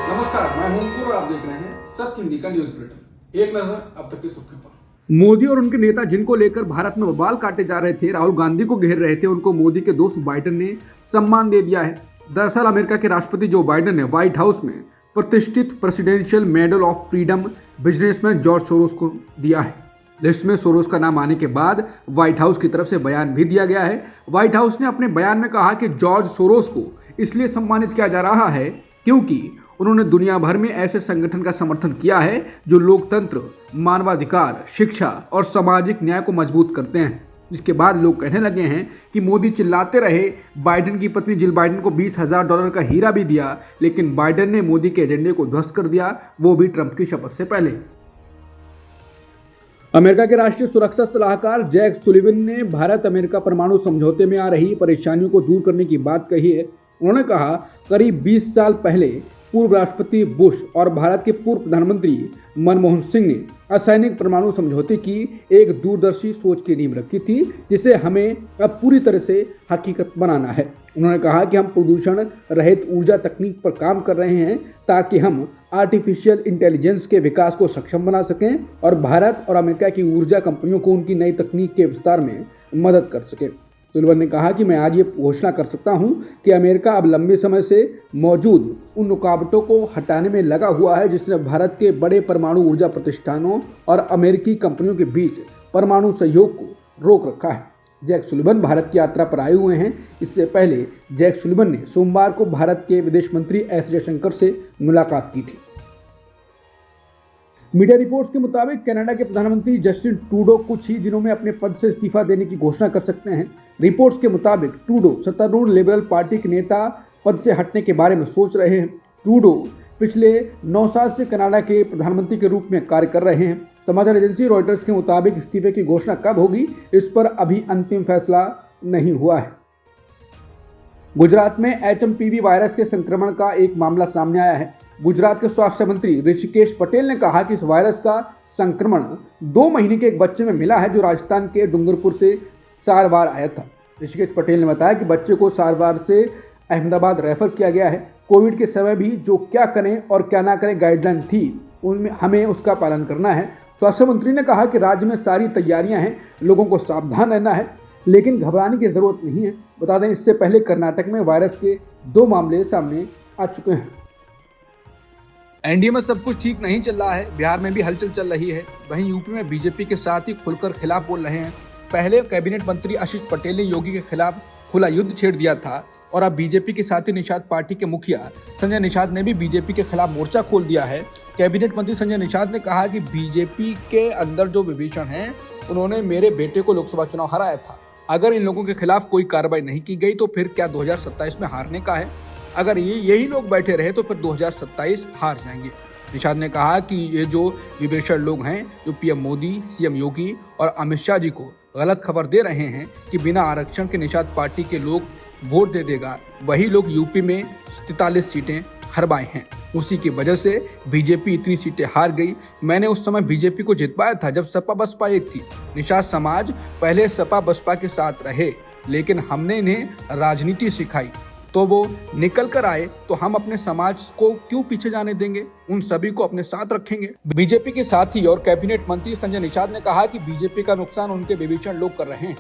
नमस्कार, मैं हूं अंकुर और आप देख रहे हैं सत्य हिंदी का न्यूज बुलेटिन। एक नजर अब तक की सुर्खियों पर। मोदी और उनके नेता जिनको लेकर भारत में बवाल काटे जा रहे थे, राहुल गांधी को घेर रहे थे, उनको मोदी के दोस्त बाइडेन ने सम्मान दे दिया है। दरअसल अमेरिका के राष्ट्रपति जो बाइडेन ने व्हाइट हाउस में प्रतिष्ठित presidential medal of freedom businessman George Soros को दिया है। लिस्ट में सोरोस का नाम आने के बाद व्हाइट हाउस की तरफ से बयान भी दिया गया है। व्हाइट हाउस ने अपने बयान में कहा कि जॉर्ज सोरोस को इसलिए सम्मानित किया जा रहा है क्योंकि उन्होंने दुनिया भर में ऐसे संगठन का समर्थन किया है जो लोकतंत्र, मानवाधिकार, शिक्षा और सामाजिक न्याय को मजबूत करते हैं। जिसके बाद लोग कहने लगे हैं कि मोदी चिल्लाते रहे, बाइडेन की पत्नी जिल बाइडेन को $20,000 का हीरा भी दिया, लेकिन बाइडेन ने मोदी के एजेंडे को ध्वस्त कर दिया, वो भी ट्रंप की शपथ से पहले। अमेरिका के राष्ट्रीय सुरक्षा सलाहकार जैक सुलिवन ने भारत अमेरिका परमाणु समझौते में आ रही परेशानियों को दूर करने की बात कही है। उन्होंने कहा, करीब 20 साल पहले पूर्व राष्ट्रपति बुश और भारत के पूर्व प्रधानमंत्री मनमोहन सिंह ने असैनिक परमाणु समझौते की एक दूरदर्शी सोच की नींव रखी थी, जिसे हमें अब पूरी तरह से हकीकत बनाना है। उन्होंने कहा कि हम प्रदूषण रहित ऊर्जा तकनीक पर काम कर रहे हैं ताकि हम आर्टिफिशियल इंटेलिजेंस के विकास को सक्षम बना सकें और भारत और अमेरिका की ऊर्जा कंपनियों को उनकी नई तकनीक के विस्तार में मदद कर सकें। सुलिवन ने कहा कि मैं आज ये घोषणा कर सकता हूं कि अमेरिका अब लंबे समय से मौजूद उन रुकावटों को हटाने में लगा हुआ है जिसने भारत के बड़े परमाणु ऊर्जा प्रतिष्ठानों और अमेरिकी कंपनियों के बीच परमाणु सहयोग को रोक रखा है। जैक सुलिवन भारत की यात्रा पर आए हुए हैं। इससे पहले जैक सुलिवन ने सोमवार को भारत के विदेश मंत्री एस जयशंकर से मुलाकात की थी। मीडिया रिपोर्ट्स के मुताबिक कनाडा के प्रधानमंत्री जस्टिन ट्रूडो कुछ ही दिनों में अपने पद से इस्तीफा देने की घोषणा कर सकते हैं। रिपोर्ट्स के मुताबिक ट्रूडो सत्तारूढ़ लिबरल पार्टी के नेता पद से हटने के बारे में सोच रहे हैं। ट्रूडो पिछले 9 साल से कनाडा के प्रधानमंत्री के रूप में कार्य कर रहे हैं। समाचार एजेंसी रॉयटर्स के मुताबिक इस्तीफे की घोषणा कब होगी, इस पर अभी अंतिम फैसला नहीं हुआ है। गुजरात में HMPV वायरस के संक्रमण का एक मामला सामने आया है। गुजरात के स्वास्थ्य मंत्री ऋषिकेश पटेल ने कहा कि इस वायरस का संक्रमण 2 महीने के एक बच्चे में मिला है जो राजस्थान के डूंगरपुर से सारवार आया था। ऋषिकेश पटेल ने बताया कि बच्चे को सारवार से अहमदाबाद रेफर किया गया है। कोविड के समय भी जो क्या करें और क्या ना करें गाइडलाइन थी, उनमें हमें उसका पालन करना है। स्वास्थ्य मंत्री ने कहा कि राज्य में सारी तैयारियां हैं, लोगों को सावधान रहना है, लेकिन घबराने की जरूरत नहीं है। बता दें, इससे पहले कर्नाटक में वायरस के 2 मामले सामने आ चुके हैं। एनडीए में सब कुछ ठीक नहीं चल रहा है, बिहार में भी हलचल चल रही है। वहीं यूपी में बीजेपी के साथ ही खुलकर खिलाफ बोल रहे हैं। पहले कैबिनेट मंत्री आशीष पटेल ने योगी के खिलाफ खुला युद्ध छेड़ दिया था और अब बीजेपी के साथ ही निषाद पार्टी के मुखिया संजय निषाद ने भी बीजेपी के खिलाफ मोर्चा खोल दिया है। कैबिनेट मंत्री संजय निषाद ने कहा कि बीजेपी के अंदर जो विभीषण हैं, उन्होंने मेरे बेटे को लोकसभा चुनाव हराया था। अगर इन लोगों के खिलाफ कोई कार्रवाई नहीं की गई तो फिर क्या 2027 में हारने का है? अगर यही लोग बैठे रहे तो फिर 2027 हार जाएंगे। निषाद ने कहा कि ये जो विभीषण लोग हैं, जो पीएम मोदी, सीएम योगी और अमित शाह जी को गलत खबर दे रहे हैं कि बिना आरक्षण के निषाद पार्टी के लोग वोट दे देगा, वही लोग यूपी में 43 सीटें हरवाए हैं। उसी की वजह से बीजेपी इतनी सीटें हार गई। मैंने उस समय बीजेपी को जितवाया था जब सपा बसपा एक थी। निषाद समाज पहले सपा बसपा के साथ रहे, लेकिन हमने इन्हें राजनीति सिखाई तो वो निकल कर आए, तो हम अपने समाज को क्यों पीछे जाने देंगे? उन सभी को अपने साथ रखेंगे। बीजेपी के साथी और कैबिनेट मंत्री संजय निषाद ने कहा कि बीजेपी का नुकसान उनके विभीषण लोग कर रहे हैं।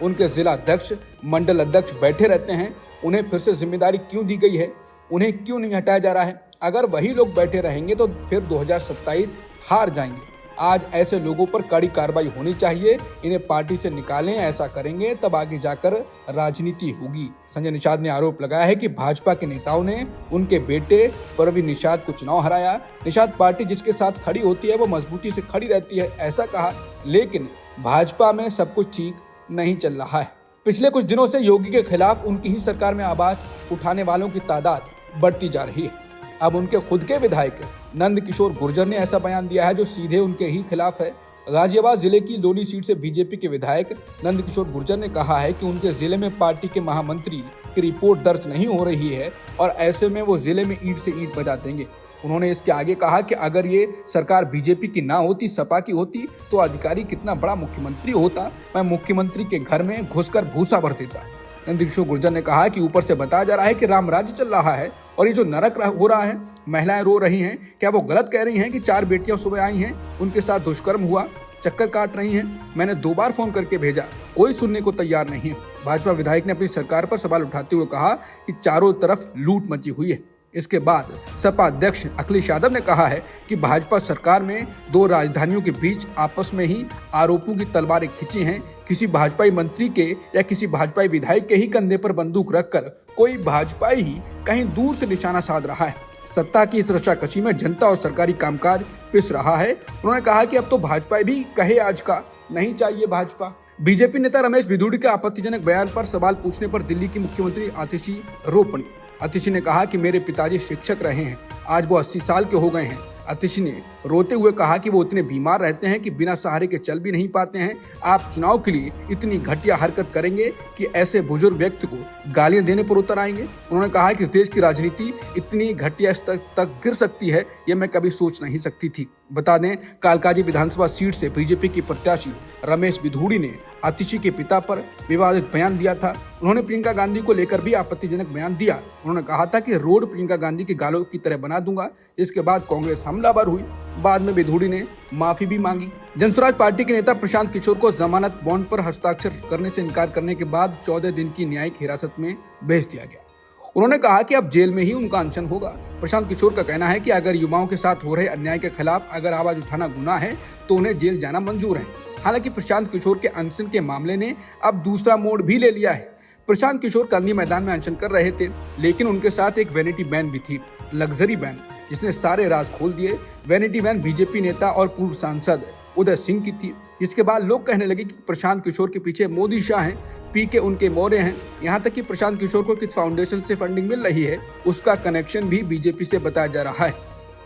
उनके जिला अध्यक्ष, मंडल अध्यक्ष बैठे रहते हैं, उन्हें फिर से जिम्मेदारी क्यों दी गई है? उन्हें क्यों नहीं हटाया जा रहा है? अगर वही लोग बैठे रहेंगे तो फिर 2027 हार जाएंगे। आज ऐसे लोगों पर कड़ी कार्रवाई होनी चाहिए, इन्हें पार्टी से निकालें। ऐसा करेंगे तब आगे जाकर राजनीति होगी। संजय निषाद ने आरोप लगाया है कि भाजपा के नेताओं ने उनके बेटे परवीन निषाद को चुनाव हराया। निषाद पार्टी जिसके साथ खड़ी होती है वो मजबूती से खड़ी रहती है, ऐसा कहा। लेकिन भाजपा में सब कुछ ठीक नहीं चल रहा है। पिछले कुछ दिनों से योगी के खिलाफ उनकी ही सरकार में आवाज उठाने वालों की तादाद बढ़ती जा रही है। अब उनके खुद के विधायक नंद किशोर गुर्जर ने ऐसा बयान दिया है जो सीधे उनके ही खिलाफ है। गाजियाबाद जिले की लोनी सीट से बीजेपी के विधायक नंद किशोर गुर्जर ने कहा है कि उनके जिले में पार्टी के महामंत्री की रिपोर्ट दर्ज नहीं हो रही है और ऐसे में वो जिले में ईंट से ईंट बजा देंगे। उन्होंने इसके आगे कहा कि अगर ये सरकार बीजेपी की ना होती, सपा की होती, तो अधिकारी कितना बड़ा मुख्यमंत्री होता। मैं मुख्यमंत्री के घर में घुसकर भूसा भर देता। नंद किशोर गुर्जर ने कहा कि ऊपर से बताया जा रहा है कि राम राज्य चल रहा है और ये जो नरक हो रहा है महिलाएं रो रही हैं। क्या वो गलत कह रही हैं कि 4 बेटियां सुबह आई हैं, उनके साथ दुष्कर्म हुआ, चक्कर काट रही हैं? मैंने 2 बार फोन करके भेजा, कोई सुनने को तैयार नहीं है। भाजपा विधायक ने अपनी सरकार पर सवाल उठाते हुए कहा कि चारों तरफ लूट मची हुई है। इसके बाद सपा अध्यक्ष अखिलेश यादव ने कहा है कि भाजपा सरकार में 2 राजधानियों के बीच आपस में ही आरोपों की तलवारें खींची हैं। किसी भाजपाई मंत्री के या किसी भाजपाई विधायक के ही कंधे पर बंदूक रखकर कोई भाजपाई ही कहीं दूर से निशाना साध रहा है। सत्ता की इस रचाकशी में जनता और सरकारी कामकाज पिस रहा है। उन्होंने कहा कि अब तो भाजपा भी कहे आज का नहीं चाहिए भाजपा। बीजेपी नेता रमेश बिधूड़ी के आपत्तिजनक बयान पर सवाल पूछने पर दिल्ली की मुख्यमंत्री आतिशी रो पड़ी। आतिशी ने कहा कि मेरे पिताजी शिक्षक रहे हैं, आज वो 80 साल के हो गए हैं। आतिशी ने रोते हुए कहा कि वो इतने बीमार रहते हैं कि बिना सहारे के चल भी नहीं पाते हैं। आप चुनाव के लिए इतनी घटिया हरकत करेंगे कि ऐसे बुजुर्ग व्यक्ति को गालियां देने पर उतर आएंगे। उन्होंने कहा कि इस देश की राजनीति इतनी घटिया स्तर तक गिर सकती है, ये मैं कभी सोच नहीं सकती थी। बता दें, कालकाजी विधानसभा सीट से बीजेपी की प्रत्याशी रमेश बिधूड़ी ने आतिशी के पिता पर विवादित बयान दिया था। उन्होंने प्रियंका गांधी को लेकर भी आपत्तिजनक बयान दिया। उन्होंने कहा था कि रोड प्रियंका गांधी के गालों की तरह बना दूंगा। इसके बाद कांग्रेस हमलावर हुई। बाद में बिधूड़ी ने माफी भी मांगी। जनसुराज पार्टी के नेता प्रशांत किशोर को जमानत बॉन्ड पर हस्ताक्षर करने से इनकार करने के बाद 14 दिन की न्यायिक हिरासत में भेज दिया गया। उन्होंने कहा कि अब जेल में ही उनका अनशन होगा। प्रशांत किशोर का कहना है कि अगर युवाओं के साथ हो रहे अन्याय के खिलाफ अगर आवाज उठाना गुनाह है तो उन्हें जेल जाना मंजूर है। हालांकि प्रशांत किशोर के अनशन के मामले ने अब दूसरा मोड़ भी ले लिया है। प्रशांत किशोर गांधी मैदान में अनशन कर रहे थे, लेकिन उनके साथ एक वैनिटी वैन भी थी, लग्जरी वैन, जिसने सारे राज खोल दिए। वैनिटी वैन बीजेपी नेता और पूर्व सांसद उदय सिंह की थी। जिसके बाद लोग कहने लगे कि प्रशांत किशोर के पीछे मोदी शाह हैं, पीके उनके मोरे हैं। यहाँ तक कि प्रशांत किशोर को किस फाउंडेशन से फंडिंग मिल रही है उसका कनेक्शन भी बीजेपी से बताया जा रहा है।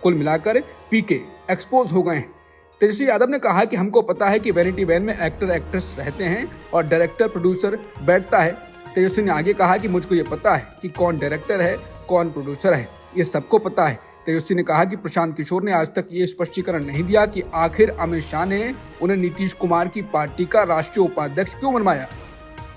कुल मिलाकर पीके एक्सपोज हो गए हैं। तेजस्वी यादव ने कहा कि हमको पता है कि वैनिटी वैन में एक्टर एक्ट्रेस रहते हैं और डायरेक्टर प्रोड्यूसर बैठता है। तेजस्वी ने आगे कहा कि मुझको ये पता है कि कौन डायरेक्टर है, कौन प्रोड्यूसर है, ये सबको पता है। तेजस्वी ने कहा कि प्रशांत किशोर ने आज तक ये स्पष्टीकरण नहीं दिया कि आखिर अमित शाह ने उन्हें नीतीश कुमार की पार्टी का राष्ट्रीय उपाध्यक्ष क्यों बनवाया।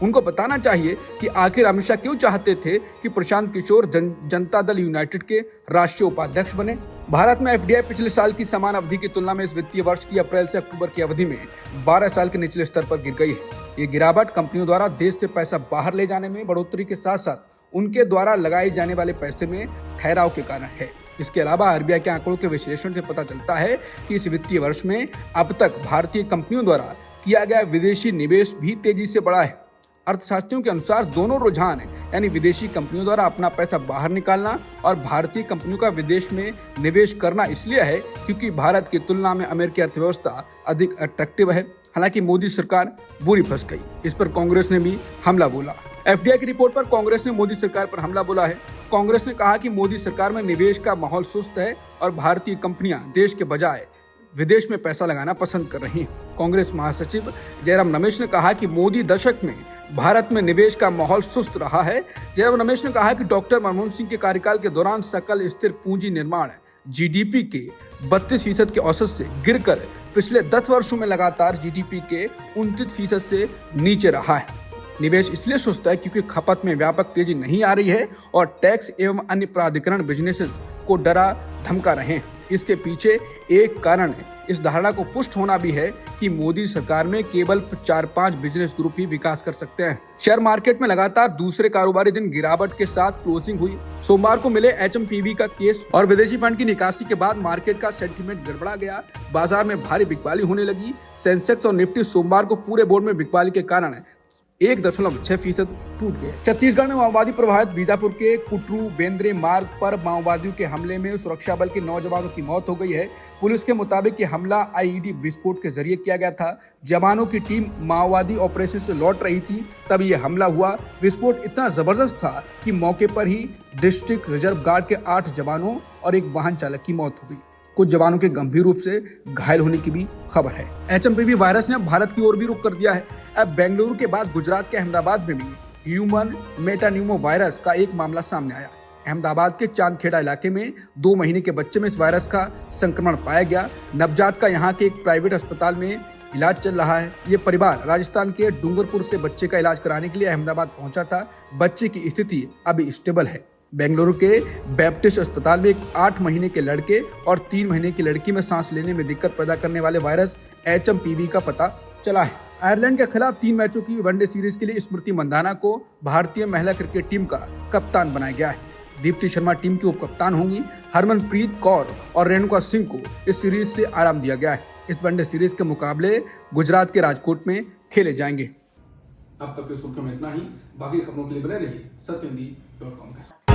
उनको बताना चाहिए कि आखिर अमित शाह क्यों चाहते थे कि प्रशांत किशोर जनता दल यूनाइटेड के राष्ट्रीय उपाध्यक्ष बने। भारत में एफडीआई पिछले साल की समान अवधि की तुलना में इस वित्तीय वर्ष की अप्रैल से अक्टूबर की अवधि में 12 साल के निचले स्तर पर गिर गई है। ये गिरावट कंपनियों द्वारा देश से पैसा बाहर ले जाने में बढ़ोतरी के साथ साथ उनके द्वारा लगाए जाने वाले पैसे में ठहराव के कारण है। इसके अलावा आरबीआई के आंकड़ों के विश्लेषण से पता चलता है कि इस वित्तीय वर्ष में अब तक भारतीय कंपनियों द्वारा किया गया विदेशी निवेश भी तेजी से बढ़ा है। अर्थशास्त्रियों के अनुसार दोनों रुझान यानी विदेशी कंपनियों द्वारा अपना पैसा बाहर निकालना और भारतीय कंपनियों का विदेश में निवेश करना इसलिए है क्योंकि भारत की तुलना में अमेरिकी अर्थव्यवस्था अधिक अट्रैक्टिव है। हालांकि मोदी सरकार बुरी फंस गई। इस पर कांग्रेस ने भी हमला बोला। एफडीआई की रिपोर्ट पर कांग्रेस ने मोदी सरकार पर हमला बोला है। कांग्रेस ने कहा कि मोदी सरकार में निवेश का माहौल सुस्त है और भारतीय कंपनियां देश के बजाय विदेश में पैसा लगाना पसंद कर रही हैं। कांग्रेस महासचिव जयराम रमेश ने कहा कि मोदी दशक में भारत में निवेश का माहौल सुस्त रहा है। जयराम रमेश ने कहा कि डॉक्टर मनमोहन सिंह के कार्यकाल के दौरान सकल स्थिर पूंजी निर्माण जीडीपी के 32% के औसत से गिरकर पिछले 10 वर्षों में लगातार जीडीपी के 29% से नीचे रहा है। निवेश इसलिए सुस्त है क्योंकि खपत में व्यापक तेजी नहीं आ रही है और टैक्स एवं अन्य प्राधिकरण बिजनेसेस को डरा धमका रहे हैं। इसके पीछे एक कारण इस धारणा को पुष्ट होना भी है कि मोदी सरकार में केवल 4-5 बिजनेस ग्रुप ही विकास कर सकते हैं। शेयर मार्केट में लगातार दूसरे कारोबारी दिन गिरावट के साथ क्लोजिंग हुई। सोमवार को मिले एचएमपीवी का केस और विदेशी फंड की निकासी के बाद मार्केट का सेंटीमेंट गड़बड़ा गया। बाजार में भारी बिकवाली होने लगी। सेंसेक्स और निफ्टी सोमवार को पूरे बोर्ड में बिकवाली के कारण 1.6% टूट गए। छत्तीसगढ़ में माओवादी प्रभावित बीजापुर के कुटरू बेंद्रे मार्ग पर माओवादियों के हमले में सुरक्षा बल के 9 जवानों की मौत हो गई है। पुलिस के मुताबिक ये हमला आईईडी विस्फोट के जरिए किया गया था। जवानों की टीम माओवादी ऑपरेशन से लौट रही थी तब ये हमला हुआ। विस्फोट इतना जबरदस्त था कि मौके पर ही डिस्ट्रिक्ट रिजर्व गार्ड के 8 जवानों और एक वाहन चालक की मौत हो गई। कुछ जवानों के गंभीर रूप से घायल होने की भी खबर है। एचएमपीवी वायरस ने अब भारत की ओर भी रुख कर दिया है। अब बेंगलुरु के बाद गुजरात के अहमदाबाद में भी ह्यूमन मेटान्यूमो वायरस का एक मामला सामने आया। अहमदाबाद के चांदखेड़ा इलाके में 2 महीने के बच्चे में इस वायरस का संक्रमण पाया गया। नवजात का यहाँ के एक प्राइवेट अस्पताल में इलाज चल रहा है। ये परिवार राजस्थान के डूंगरपुर से बच्चे का इलाज कराने के लिए अहमदाबाद पहुंचा था। बच्चे की स्थिति अभी स्टेबल है। बेंगलुरु के बैप्टिस्ट अस्पताल में एक 8 महीने के लड़के और 3 महीने की लड़की में सांस लेने में दिक्कत पैदा करने वाले वायरस HMPV का पता चला है। आयरलैंड के खिलाफ 3 मैचों की वनडे सीरीज के लिए स्मृति मंदाना को भारतीय महिला क्रिकेट टीम का कप्तान बनाया गया है। दीप्ति शर्मा टीम की उप कप्तान होंगी। हरमनप्रीत कौर और रेणुका सिंह को इस सीरीज से आराम दिया गया है। इस वनडे सीरीज के मुकाबले गुजरात के राजकोट में खेले जाएंगे। अब तक के सुर्खियों में इतना ही। बाकी खबरों के लिए बने रहिए सत्यहिंदी.com के साथ।